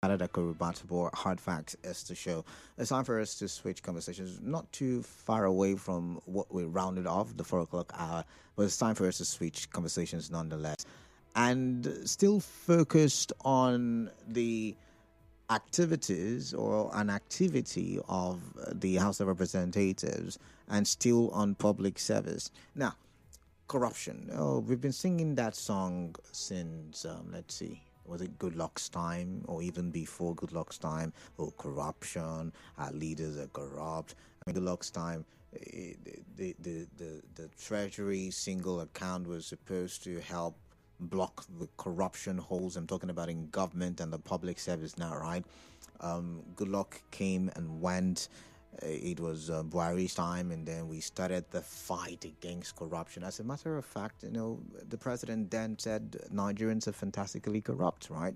that could rebut more hard facts is to show. It's time for us to switch conversations, not too far away from what we rounded off the 4 o'clock hour, but it's time for us to switch conversations nonetheless, and still focused on the activities or an activity of the House of Representatives and still on public service. Now, corruption. Oh, we've been singing that song since, let's see, was it Good Luck's time or even before Good Luck's time? Oh, corruption, our leaders are corrupt. I mean, Good Luck's time, the Treasury single account was supposed to help block the corruption holes. I'm talking about in government and the public service now, right? Good Luck came and went. It was Buhari's time, and then we started the fight against corruption. As a matter of fact, the president then said Nigerians are fantastically corrupt, right?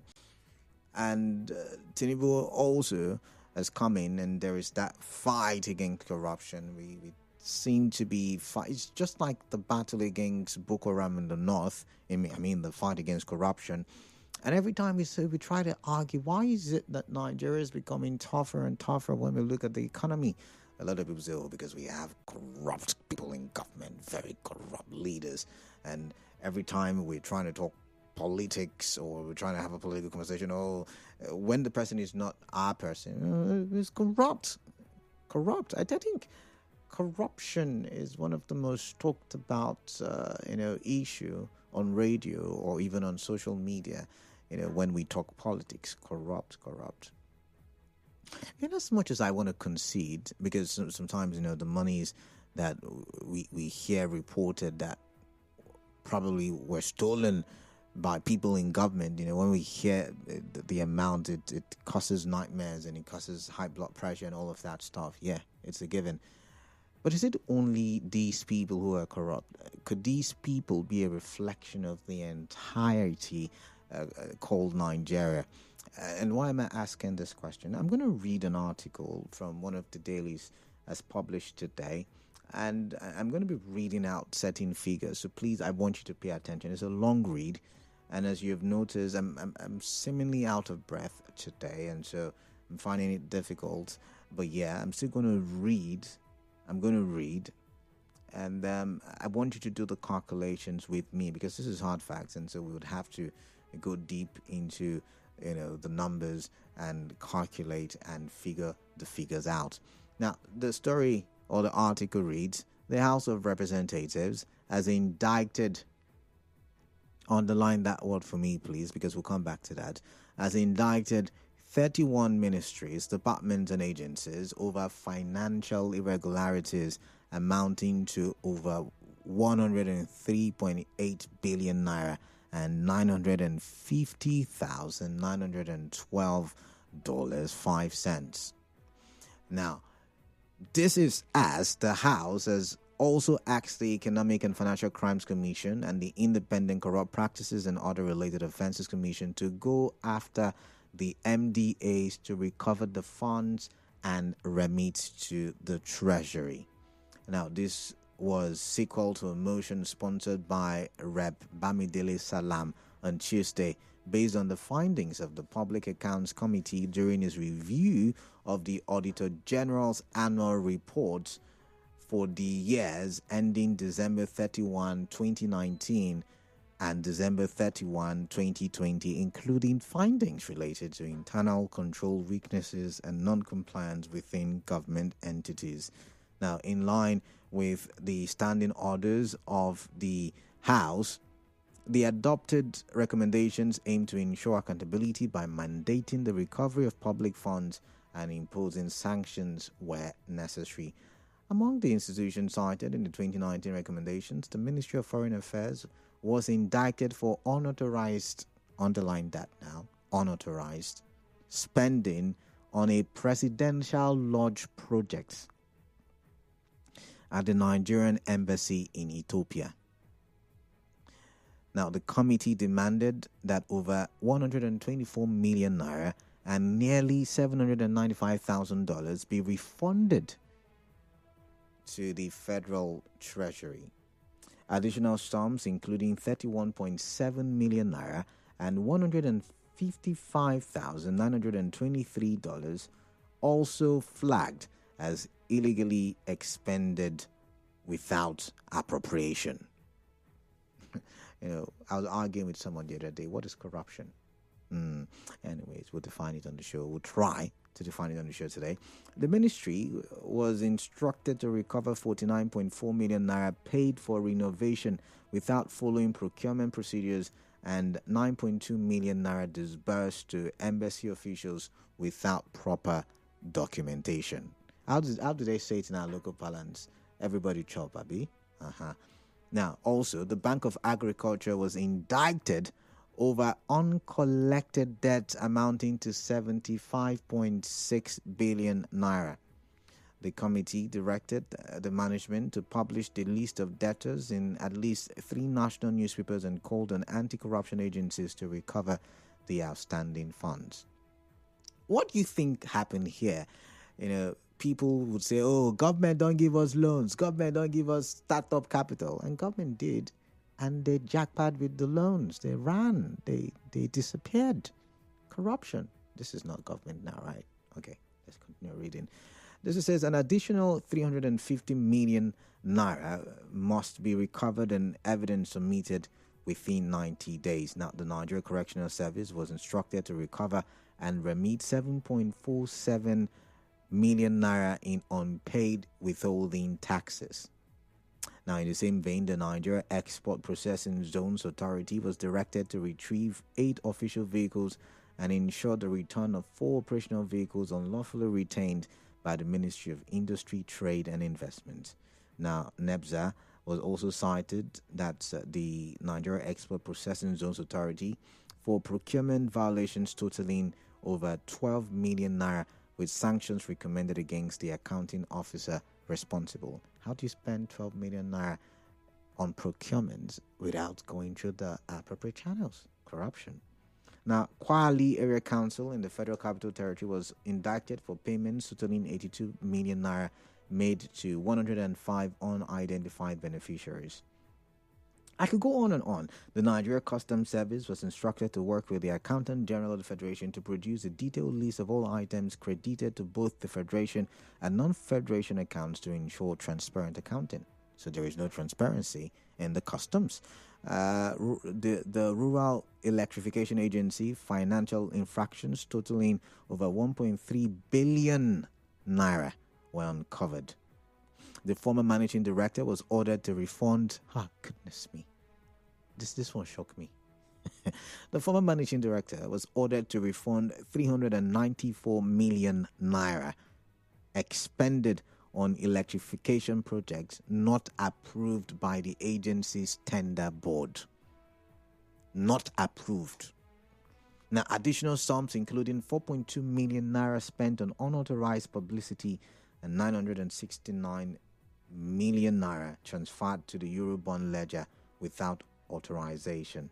And Tinubu also has come in, and there is that fight against corruption. We seem to be fight. It's just like the battle against Boko Haram in the north. I mean, the fight against corruption. And every time we try to argue, why is it that Nigeria is becoming tougher and tougher when we look at the economy? A lot of people say, oh, because we have corrupt people in government, very corrupt leaders. And every time we're trying to talk politics or we're trying to have a political conversation, when the person is not our person, it's corrupt. Corrupt. I think corruption is one of the most talked about, issue on radio or even on social media. When we talk politics, corrupt. And as much as I want to concede, because sometimes, the monies that we hear reported that probably were stolen by people in government, when we hear the amount, it causes nightmares and it causes high blood pressure and all of that stuff. Yeah, it's a given. But is it only these people who are corrupt? Could these people be a reflection of the entirety called Nigeria? And why am I asking this question? I'm going to read an article from one of the dailies as published today, and I'm going to be reading out certain figures. So please, I want you to pay attention. It's a long read, and as you have noticed, I'm seemingly out of breath today, and so I'm finding it difficult. But yeah, I'm still going to read. And I want you to do the calculations with me because this is hard facts, and so we would have to go deep into the numbers and calculate and figure the figures out. Now, the story or the article reads: the House of Representatives has indicted, underline that word for me, please, because we'll come back to that, has indicted 31 ministries, departments, and agencies over financial irregularities amounting to over 103.8 billion naira and $950,912.05. Now, this is as the House has also asked the Economic and Financial Crimes Commission and the Independent Corrupt Practices and Other Related Offences Commission to go after the MDAs to recover the funds and remit to the Treasury. Now, this was sequel to a motion sponsored by Rep. Bamidele Salam on Tuesday, based on the findings of the Public Accounts Committee during his review of the Auditor General's annual report for the years ending December 31, 2019 and December 31, 2020, including findings related to internal control weaknesses and non-compliance within government entities. Now, in line with the standing orders of the House, the adopted recommendations aim to ensure accountability by mandating the recovery of public funds and imposing sanctions where necessary. Among the institutions cited in the 2019 recommendations, the Ministry of Foreign Affairs was indicted for unauthorized, underline that now, unauthorized spending on a presidential lodge project at the Nigerian embassy in Ethiopia. Now, the committee demanded that over 124 million naira and nearly $795,000 be refunded to the federal treasury. Additional sums, including 31.7 million naira and $55,923 also flagged as illegally expended without appropriation. I was arguing with someone the other day, what is corruption? Anyways, we'll define it on the show. We'll try to define it on the show today. The ministry was instructed to recover 49.4 million naira paid for renovation without following procurement procedures and 9.2 million naira disbursed to embassy officials without proper documentation. How do they say it in our local parlance? Everybody chop, abi? Now, also, the Bank of Agriculture was indicted over uncollected debt amounting to 75.6 billion naira. The committee directed the management to publish the list of debtors in at least 3 national newspapers and called on anti-corruption agencies to recover the outstanding funds. What do you think happened here? People would say, oh, government don't give us loans, government don't give us startup capital. And government did. And they jackpot with the loans. They ran. They disappeared. Corruption. This is not government now, right? Okay, let's continue reading. This says an additional 350 million naira must be recovered and evidence submitted within 90 days. Now, the Nigeria Correctional Service was instructed to recover and remit 7.47 million naira in unpaid withholding taxes. Now, in the same vein, the Nigeria Export Processing Zones Authority was directed to retrieve 8 official vehicles and ensure the return of 4 operational vehicles unlawfully retained by the Ministry of Industry, Trade and Investment. Now, NEBZA was also cited, that's the Nigeria Export Processing Zones Authority, for procurement violations totaling over 12 million naira, with sanctions recommended against the accounting officer responsible. How do you spend 12 million naira on procurement without going through the appropriate channels? Corruption. Now, Kwali Area Council in the Federal Capital Territory was indicted for payments totaling 82 million naira made to 105 unidentified beneficiaries. I could go on and on. The Nigeria Customs Service was instructed to work with the Accountant General of the Federation to produce a detailed list of all items credited to both the Federation and non-Federation accounts to ensure transparent accounting. So there is no transparency in the customs. The Rural Electrification Agency financial infractions totaling over 1.3 billion naira were uncovered. The former managing director was ordered to refund. Goodness me. This one shocked me. The former managing director was ordered to refund 394 million naira expended on electrification projects not approved by the agency's tender board. Not approved. Now, additional sums including 4.2 million naira spent on unauthorized publicity and 969 million naira transferred to the Eurobond ledger without authorization.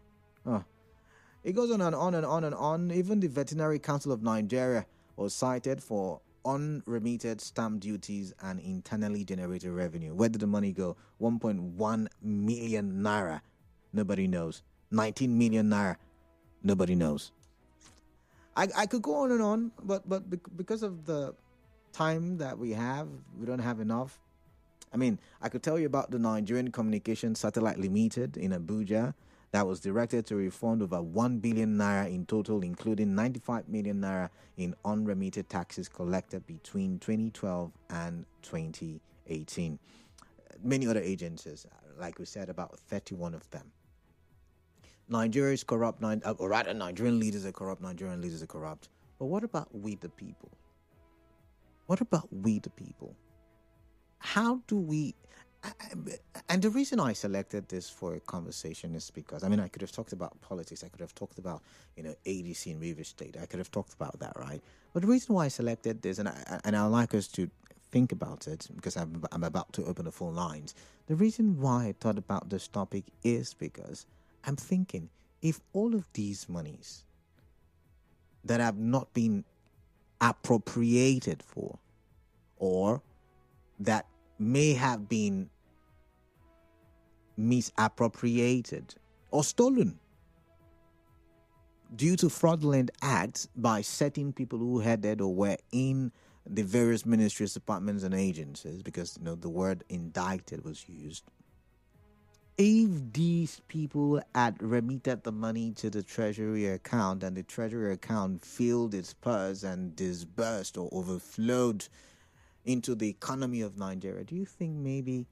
It goes on and on and on and on. Even the Veterinary Council of Nigeria was cited for unremitted stamp duties and internally generated revenue. Where did the money go? 1.1 million naira. Nobody knows. 19 million naira. Nobody knows. I could go on and on, but because of the time that we don't have enough. I mean, I could tell you about the Nigerian Communications Satellite Limited in Abuja that was directed to refund over 1 billion naira in total, including 95 million naira in unremitted taxes collected between 2012 and 2018. Many other agencies, like we said, about 31 of them. Nigeria is corrupt, or rather, Nigerian leaders are corrupt, But what about we the people? What about we the people? How do we... And the reason I selected this for a conversation is because, I could have talked about politics. I could have talked about, ADC in Rivers State. I could have talked about that, right? But the reason why I selected this, and I'd like us to think about it, because I'm about to open the phone lines. The reason why I thought about this topic is because I'm thinking, if all of these monies that have not been appropriated for, or that may have been misappropriated or stolen, due to fraudulent acts by certain people who headed or were in the various ministries, departments, and agencies, because the word indicted was used. If these people had remitted the money to the treasury account and the treasury account filled its purse and disbursed or overflowed into the economy of Nigeria, do you think maybe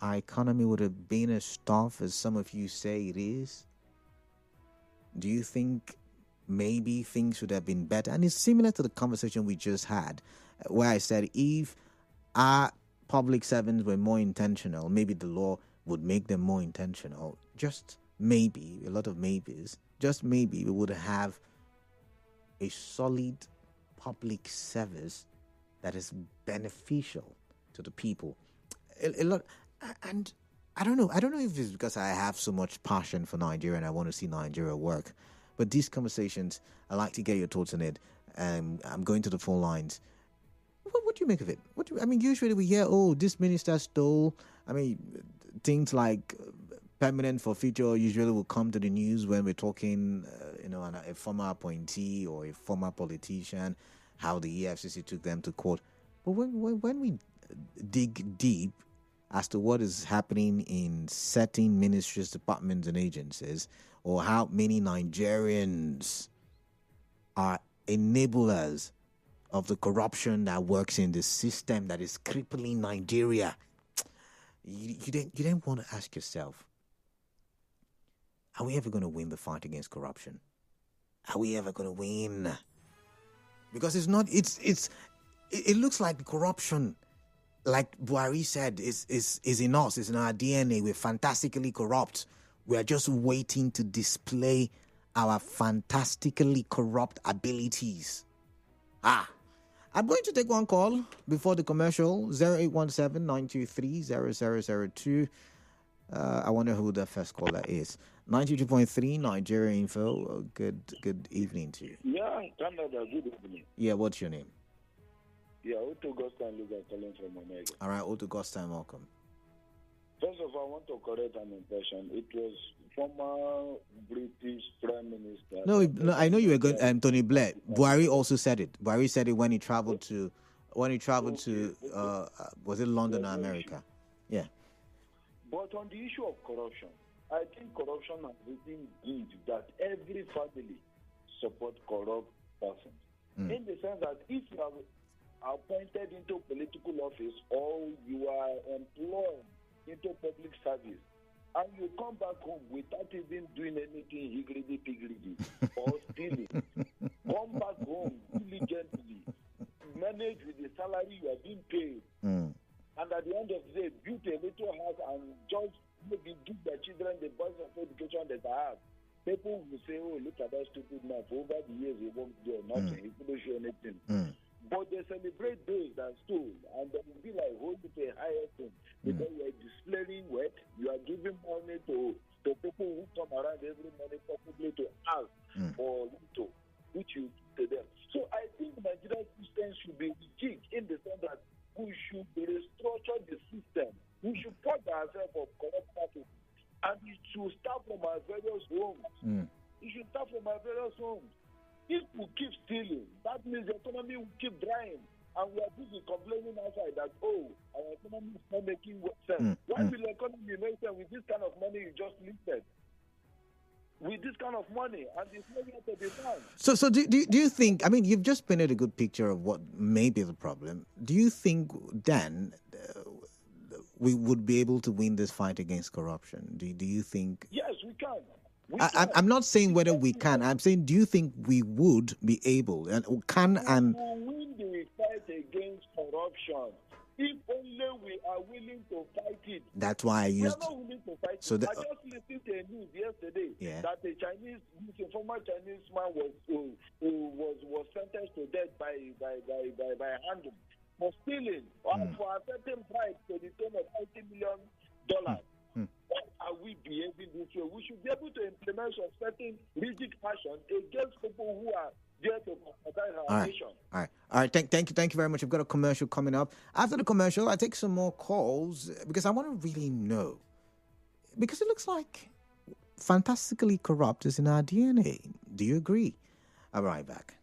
our economy would have been as tough as some of you say it is? Do you think maybe things would have been better? And it's similar to the conversation we just had, where I said if our public servants were more intentional, maybe the law would make them more intentional. Just maybe, a lot of maybes, just maybe we would have a solid public service that is beneficial to the people. A lot, and I don't know if it's because I have so much passion for Nigeria and I want to see Nigeria work, but these conversations, I like to get your thoughts on it. I'm going to the phone lines. What do you make of it? Usually we hear, this minister stole. Things like permanent forfeiture usually will come to the news when we're talking, a former appointee or a former politician, how the EFCC took them to court. But when we dig deep as to what is happening in certain ministries, departments, and agencies, or how many Nigerians are enablers of the corruption that works in the system that is crippling Nigeria, you then want to ask yourself, are we ever going to win the fight against corruption? Are we ever going to win? Because it looks like the corruption, like Buhari said, is in us, is in our DNA. We're fantastically corrupt. We are just waiting to display our fantastically corrupt abilities. I'm going to take one call before the commercial, 0817-923-0002. I wonder who the first caller is. 92.3 Nigeria Info. Good evening to you. Yeah, Canada, good evening. Yeah, what's your name? Yeah, Otto Gostan Luga calling from America. All right, Otto Gostan, welcome. First of all, I want to correct an impression. It was former British Prime Minister. No, I know you were going. Tony Blair. Buhari also said it. Buhari said it when he traveled to, was it London or America? Yeah. But on the issue of corruption, I think corruption has been good that every family support corrupt persons. In the sense that if you are appointed into political office or you are employed into public service, and you come back home without even doing anything higgledy-piggledy or stealing, come back home diligently, manage with the salary you are being paid, and at the end of the day, build a little house and just maybe give their children the best of education that they have. People will say, look at that stupid man. For over the years, he won't do nothing. He couldn't show anything. But they celebrate those that stole, and they will be like, hold it to a higher thing. Because you are displaying work, you are giving money to people who come around every morning, possibly to ask for little, which you give to them. So I think Nigerian systems should be rejigged in the sense that we should restructure the system. We should put ourselves of corrupt practices, and it should start from our various homes. It should start from our various homes. If we keep stealing, that means the economy will keep drying. And we are busy complaining outside that, our economy is not making sense. Why will the economy make sense with this kind of money you just listed? With this kind of money, and it's nowhere to be found. So do you think, you've just painted a good picture of what may be the problem. Do you think then we would be able to win this fight against corruption? Do you think? Yes, we can. I'm not saying whether we can. I'm saying, do you think we would be able and can and win the fight against corruption if only we are willing to fight it? That's why I used. We are not willing to fight it. I just listened to a news yesterday that a former Chinese man was sentenced to death by hanging for stealing or for accepting bribes to the tune of $80 million. Why are we behaving this way? We should be able to implement some certain rigid action against people who are there to protect our nation. All right. Thank you very much. We've got a commercial coming up. After the commercial, I take some more calls because I want to really know. Because it looks like fantastically corrupt is in our DNA. Do you agree? I'll be right back.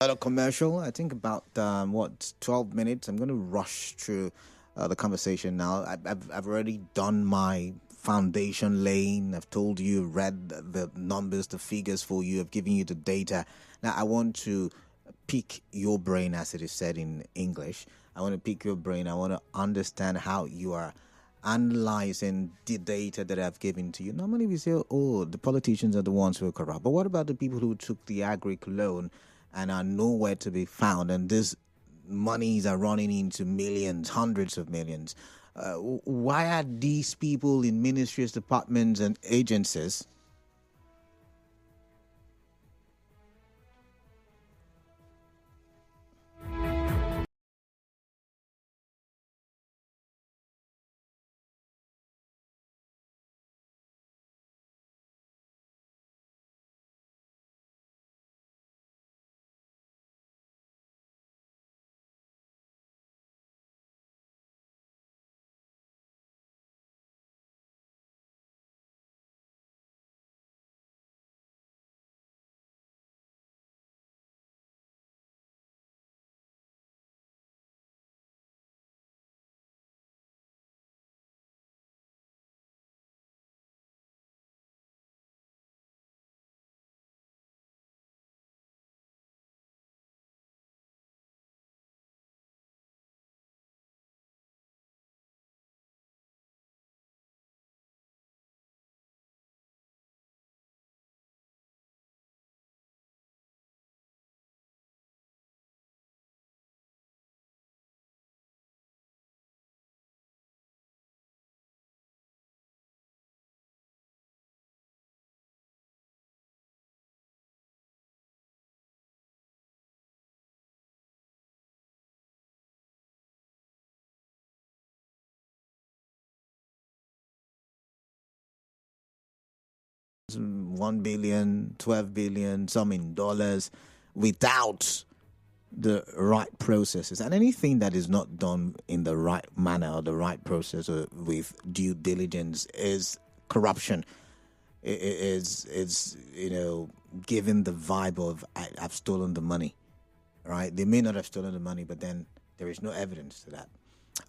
A commercial. I think about 12 minutes. I'm going to rush through the conversation now. I've already done my foundation laying. I've told you, read the numbers, the figures for you. I've given you the data. Now I want to pick your brain, as it is said in English. I want to pick your brain. I want to understand how you are analyzing the data that I've given to you. Normally we say, oh, the politicians are the ones who are corrupt. But what about the people who took the agric loan and are nowhere to be found? And these monies are running into millions, hundreds of millions. Why are these people in ministries, departments, and agencies $1 billion, 12 billion, some in dollars, without the right processes? And anything that is not done in the right manner or the right process or with due diligence is corruption. It's giving the vibe of I've stolen the money, right? They may not have stolen the money, but then there is no evidence to that.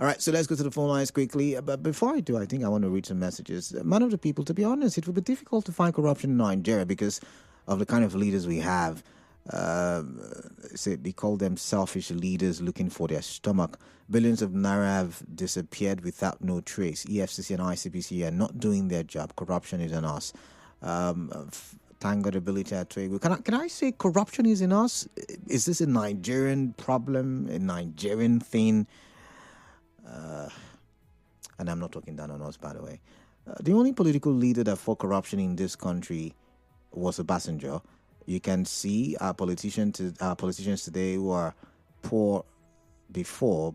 All right, so let's go to the phone lines quickly. But before I do, I think I want to read some messages. Man of the people, to be honest, it would be difficult to find corruption in Nigeria because of the kind of leaders we have. They call them selfish leaders looking for their stomach. Billions of naira have disappeared without no trace. EFCC and ICPC are not doing their job. Corruption is on us. Thank God ability at Twig. Can I say corruption is in us? Is this a Nigerian problem, a Nigerian thing? And I'm not talking down on us, by the way. The only political leader that fought corruption in this country was Obasanjo. You can see our politicians today who are poor before,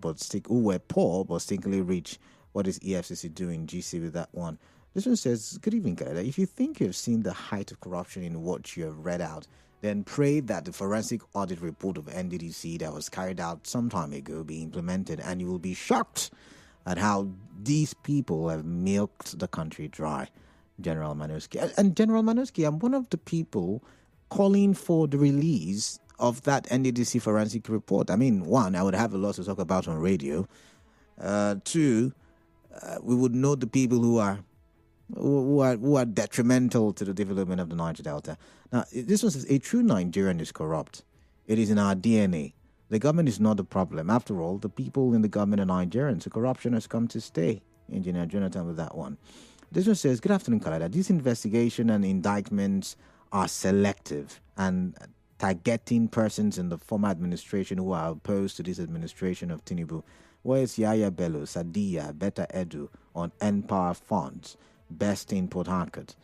who were poor but stinkingly rich. What is EFCC doing? GC with that one. This one says, good evening, Canada. If you think you've seen the height of corruption in what you have read out, then pray that the forensic audit report of NDDC that was carried out some time ago be implemented, and you will be shocked at how these people have milked the country dry. General Manuski. And General Manuski, I'm one of the people calling for the release of that NDDC forensic report. I mean, one, I would have a lot to talk about on radio. Two, we would know the people who are detrimental to the development of the Niger Delta. Now, this one says, a true Nigerian is corrupt. It is in our DNA. The government is not the problem. After all, the people in the government are Nigerians. So corruption has come to stay. Engineer Jonathan with that one. This one says, good afternoon, Kalada. These investigation and indictments are selective and targeting persons in the former administration who are opposed to this administration of Tinubu. Where is Yaya Bello, Sadia, Beta Edu on N-Power funds? Best in Port Harcourt.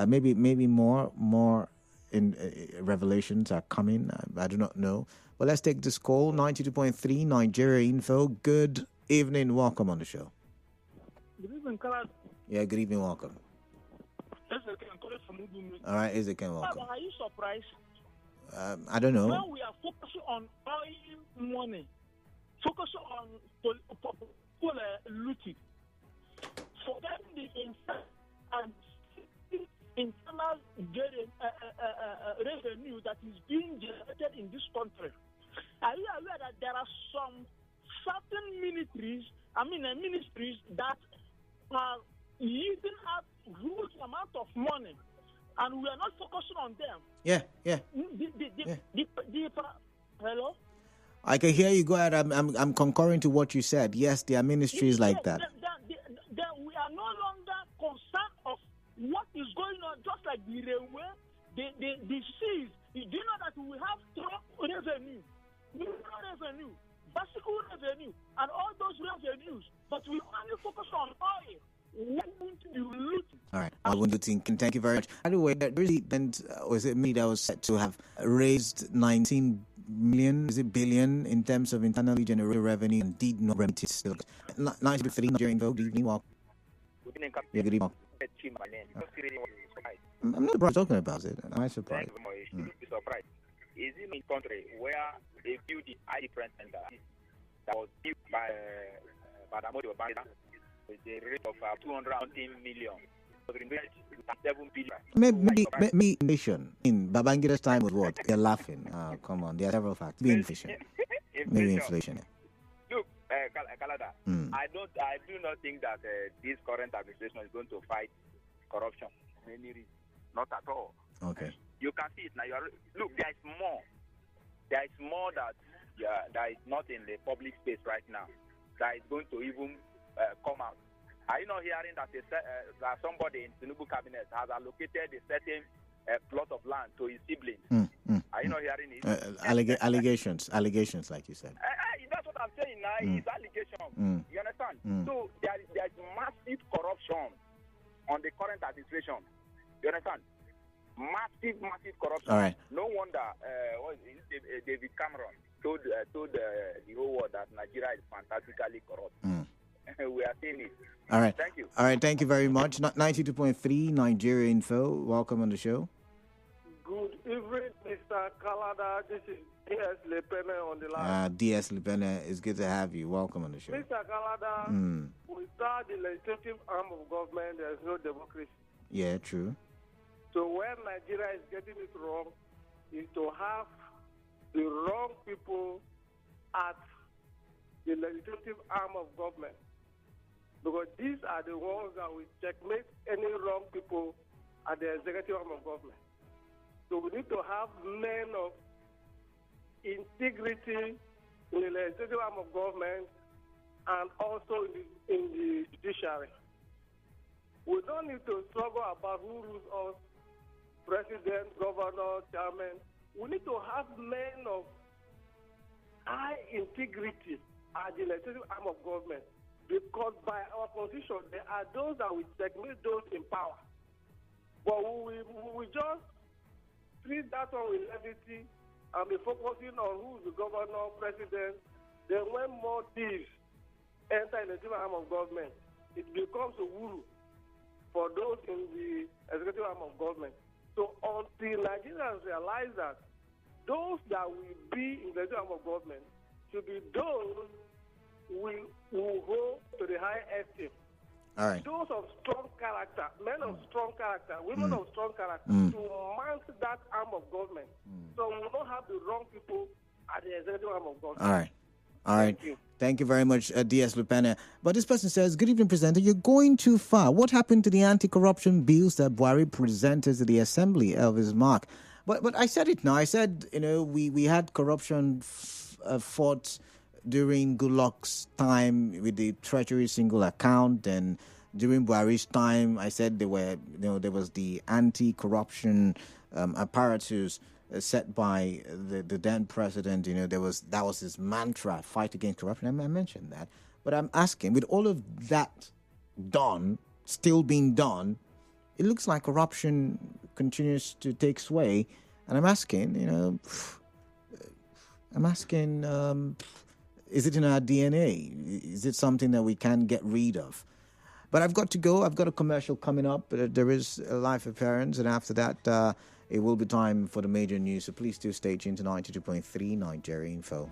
Maybe more in revelations are coming. I do not know. But let's take this call. 92.3 Nigeria Info. Good evening. Welcome on the show. Good evening, Kalad. Yeah, good evening. Welcome. All right, Ezekiel, welcome. Are you surprised? I don't know. When we are focusing on oil money, focusing on looting, forgetting the internal revenue that is being generated in this country. ministries that are using up huge amount of money, and we are not focusing on them. Yeah. Hello? I can hear you. Go ahead. I'm concurring to what you said. Yes, there are ministries like that. Then we are no longer concerned of what is going on, just like the railway, the seas. Do you know that we have truck revenue, mineral revenue, bicycle revenue, and all those revenues, but we only focus on oil. All right, I want to think. Thank you very much. By the way, there is event, was it me that was set to have raised 19 million, is it billion, in terms of internally generated revenue and did not remit it still. 93 Nigerian vote. Good evening, welcome. Yeah, good evening. I'm not talking about it. Am I surprised? Is it in country where they built the ID print center that was built by Badamodi Obama with a rate of 210 million? 7 billion. Maybe inflation. In Babangida's time was what? They're laughing. Oh, come on. There are several factors. Maybe inflation. Maybe inflation. Look, Kalada, I do not think that this current administration is going to fight corruption. Not at all. Okay. You can see it now. Look, there is more. There is more that is not in the public space right now that is going to even come out. Are you not hearing that that somebody in Tinubu cabinet has allocated a certain plot of land to his siblings? Are you not hearing it? Allegations, like you said. That's what I'm saying now. It's allegation. You understand? So there is massive corruption on the current administration. You understand? Massive corruption. All right. No wonder David Cameron told the whole world that Nigeria is fantastically corrupt. We are seeing it. All right. Thank you. All right. Thank you very much. 92.3 Nigeria Info. Welcome on the show. Good evening, Mr. Kalada. This is DS Lepene on the line. DS Lepene, it's good to have you. Welcome on the show. Mr. Kalada, without the legislative arm of government, there is no democracy. Yeah, true. So where Nigeria is getting it wrong is to have the wrong people at the legislative arm of government. Because these are the ones that will checkmate any wrong people at the executive arm of government. So we need to have men of integrity in the legislative arm of government and also in the judiciary. We don't need to struggle about who rules us, president, governor, chairman. We need to have men of high integrity at the legislative arm of government, because by our constitution, there are those that will checkmate those in power. But we just treat that one with levity and be focusing on who is the governor, president. Then when more thieves enter in the legislative arm of government, it becomes a woo for those in the executive arm of government. So until Nigerians realize that those that will be in the executive arm of government should be those who go to the high esteem. All right. Those of strong character, men of strong character, women of strong character, to mount that arm of government. So we don't have the wrong people at the executive arm of government. All right. Thank you very much, DS Lupena. But this person says, good evening, presenter. You're going too far. What happened to the anti-corruption bills that Buhari presented to the Assembly, Elvis Mark? But I said it now. I said, we had corruption fought during Goodluck's time with the Treasury single account, and during Buhari's time, I said there was the anti-corruption apparatus set by the then president. That was his mantra: fight against corruption. I mentioned that, but I'm asking, with all of that still being done, it looks like corruption continues to take sway, and I'm asking, is it in our DNA? Is it something that we can get rid of? But I've got to go. I've got a commercial coming up. There is a live appearance, and after that, it will be time for the major news. So please do stay tuned to 92.3 Nigeria Info.